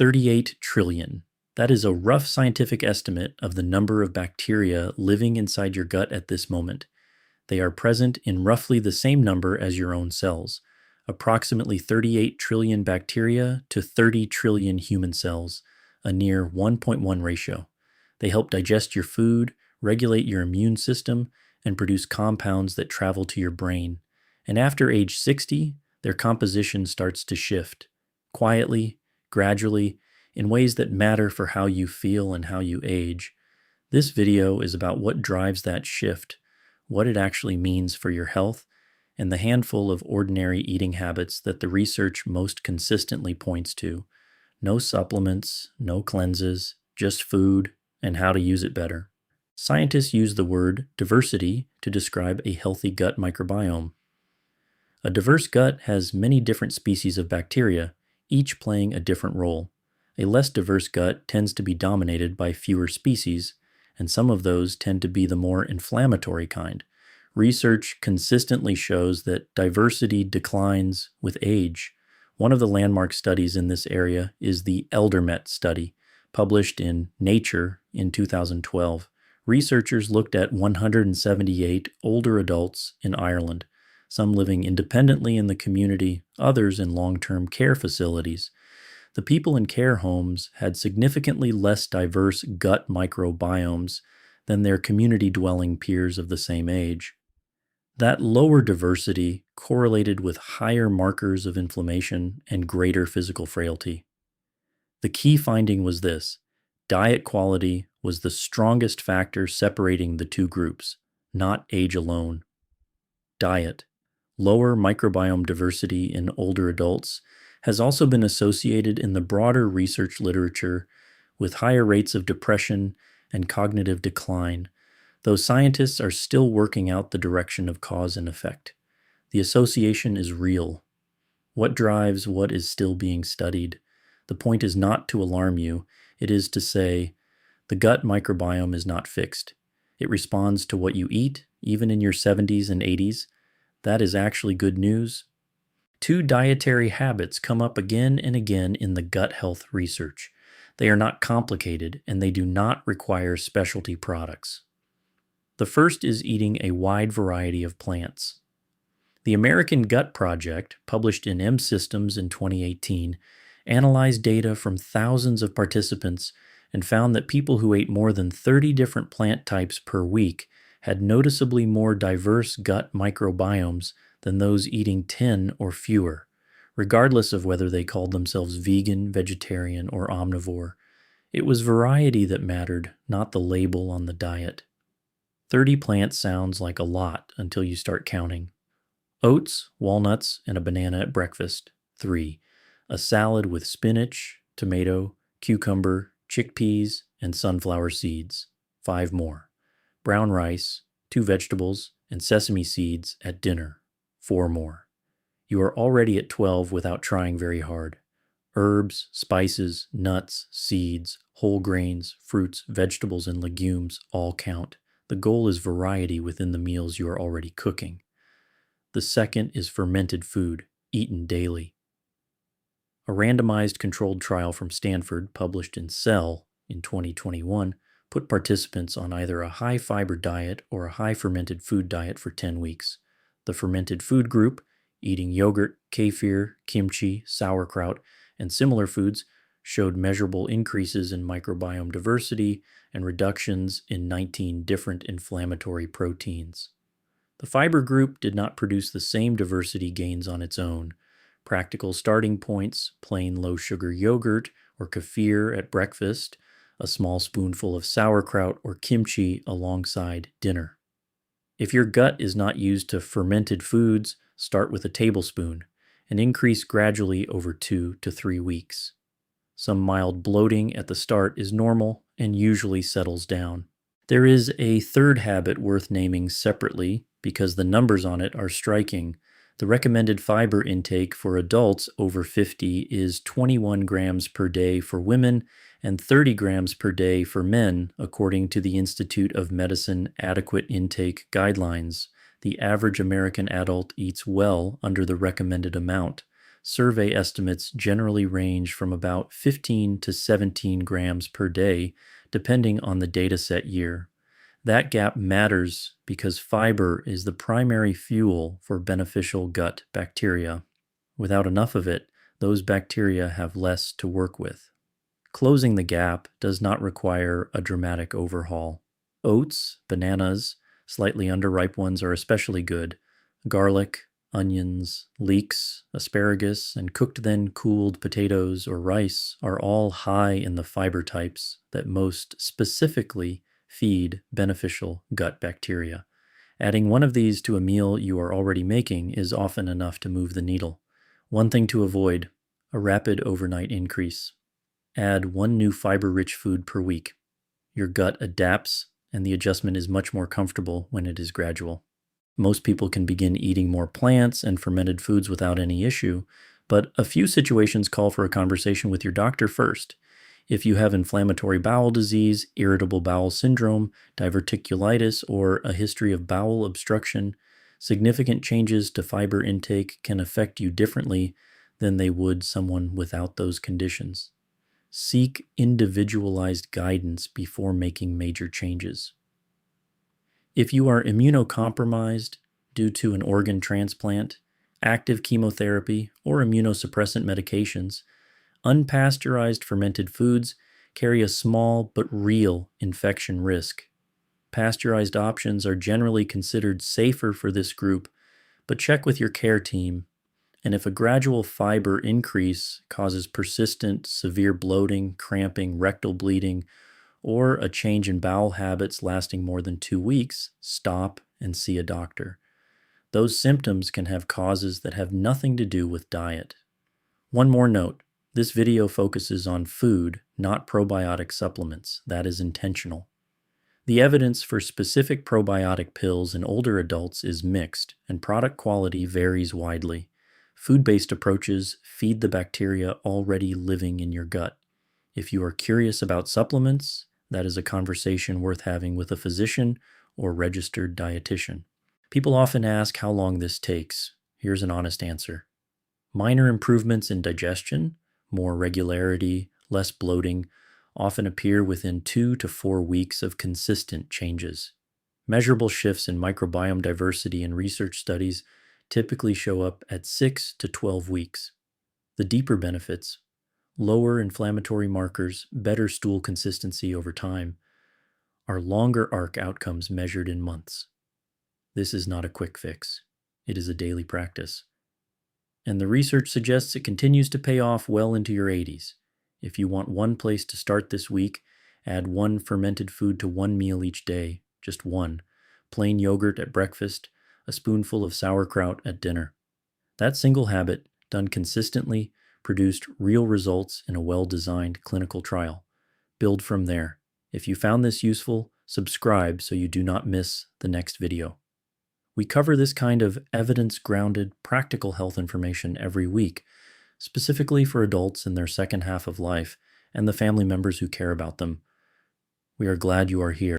38 trillion. That is a rough scientific estimate of the number of bacteria living inside your gut at this moment. They are present in roughly the same number as your own cells, approximately 38 trillion bacteria to 30 trillion human cells, a near 1.1 ratio. They help digest your food, regulate your immune system, and produce compounds that travel to your brain. And after age 60, their composition starts to shift, quietly, gradually, in ways that matter for how you feel and how you age. This video is about what drives that shift, what it actually means for your health, and the handful of ordinary eating habits that the research most consistently points to. No supplements, no cleanses, just food, and how to use it better. Scientists use the word diversity to describe a healthy gut microbiome. A diverse gut has many different species of bacteria, each playing a different role. A less diverse gut tends to be dominated by fewer species, and some of those tend to be the more inflammatory kind. Research consistently shows that diversity declines with age. One of the landmark studies in this area is the ELDERMET study, published in Nature in 2012. Researchers looked at 178 older adults in Ireland, some living independently in the community, others in long-term care facilities. The people in care homes had significantly less diverse gut microbiomes than their community-dwelling peers of the same age. That lower diversity correlated with higher markers of inflammation and greater physical frailty. The key finding was this: diet quality was the strongest factor separating the two groups, not age alone. Diet. Lower microbiome diversity in older adults has also been associated in the broader research literature with higher rates of depression and cognitive decline, though scientists are still working out the direction of cause and effect. The association is real. What drives what is still being studied? The point is not to alarm you, it is to say, the gut microbiome is not fixed. It responds to what you eat, even in your 70s and 80s. That is actually good news. Two dietary habits come up again and again in the gut health research. They are not complicated, and they do not require specialty products. The first is eating a wide variety of plants. The American Gut Project, published in M Systems in 2018, analyzed data from thousands of participants and found that people who ate more than 30 different plant types per week had noticeably more diverse gut microbiomes than those eating 10 or fewer, regardless of whether they called themselves vegan, vegetarian, or omnivore. It was variety that mattered, not the label on the diet. 30 plants sounds like a lot until you start counting. Oats, walnuts, and a banana at breakfast, 3. A salad with spinach, tomato, cucumber, chickpeas, and sunflower seeds, 5 more. Brown rice, 2 vegetables, and sesame seeds at dinner, 4 more. You are already at 12 without trying very hard. Herbs, spices, nuts, seeds, whole grains, fruits, vegetables, and legumes all count. The goal is variety within the meals you are already cooking. The second is fermented food, eaten daily. A randomized controlled trial from Stanford, published in Cell in 2021, put participants on either a high-fiber diet or a high-fermented food diet for 10 weeks. The fermented food group, eating yogurt, kefir, kimchi, sauerkraut, and similar foods, showed measurable increases in microbiome diversity and reductions in 19 different inflammatory proteins. The fiber group did not produce the same diversity gains on its own. Practical starting points: plain low-sugar yogurt or kefir at breakfast, a small spoonful of sauerkraut or kimchi alongside dinner. If your gut is not used to fermented foods, start with a tablespoon and increase gradually over 2 to 3 weeks. Some mild bloating at the start is normal and usually settles down. There is a third habit worth naming separately because the numbers on it are striking. The recommended fiber intake for adults over 50 is 21 grams per day for women and 30 grams per day for men, according to the Institute of Medicine Adequate Intake Guidelines. The average American adult eats well under the recommended amount, Survey estimates generally range from about 15 to 17 grams per day, depending on the dataset year. That gap matters because fiber is the primary fuel for beneficial gut bacteria. Without enough of it, those bacteria have less to work with. Closing the gap does not require a dramatic overhaul. Oats, bananas, slightly underripe ones are especially good. Garlic, onions, leeks, asparagus, and cooked then cooled potatoes or rice are all high in the fiber types that most specifically feed beneficial gut bacteria. Adding one of these to a meal you are already making is often enough to move the needle. One thing to avoid: a rapid overnight increase. Add one new fiber-rich food per week. Your gut adapts, and the adjustment is much more comfortable when it is gradual. Most people can begin eating more plants and fermented foods without any issue, but a few situations call for a conversation with your doctor first. If you have inflammatory bowel disease, irritable bowel syndrome, diverticulitis, or a history of bowel obstruction, significant changes to fiber intake can affect you differently than they would someone without those conditions. Seek individualized guidance before making major changes. If you are immunocompromised due to an organ transplant, active chemotherapy, or immunosuppressant medications, unpasteurized fermented foods carry a small but real infection risk. Pasteurized options are generally considered safer for this group, but check with your care team. And if a gradual fiber increase causes persistent, severe bloating, cramping, rectal bleeding, or a change in bowel habits lasting more than 2 weeks, stop and see a doctor. Those symptoms can have causes that have nothing to do with diet. One more note: this video focuses on food, not probiotic supplements. That is intentional. The evidence for specific probiotic pills in older adults is mixed, and product quality varies widely. Food-based approaches feed the bacteria already living in your gut. If you are curious about supplements, that is a conversation worth having with a physician or registered dietitian. People often ask how long this takes. Here's an honest answer. Minor improvements in digestion, more regularity, less bloating, often appear within 2 to 4 weeks of consistent changes. Measurable shifts in microbiome diversity in research studies typically show up at 6 to 12 weeks. The deeper benefits: lower inflammatory markers, better stool consistency over time, are longer arc outcomes measured in months. This is not a quick fix. It is a daily practice. And the research suggests it continues to pay off well into your 80s. If you want one place to start this week, add one fermented food to one meal each day, just one. Plain yogurt at breakfast, a spoonful of sauerkraut at dinner. That single habit, done consistently, produced real results in a well-designed clinical trial. Build from there. If you found this useful, subscribe so you do not miss the next video. We cover this kind of evidence-grounded, practical health information every week, specifically for adults in their second half of life and the family members who care about them. We are glad you are here.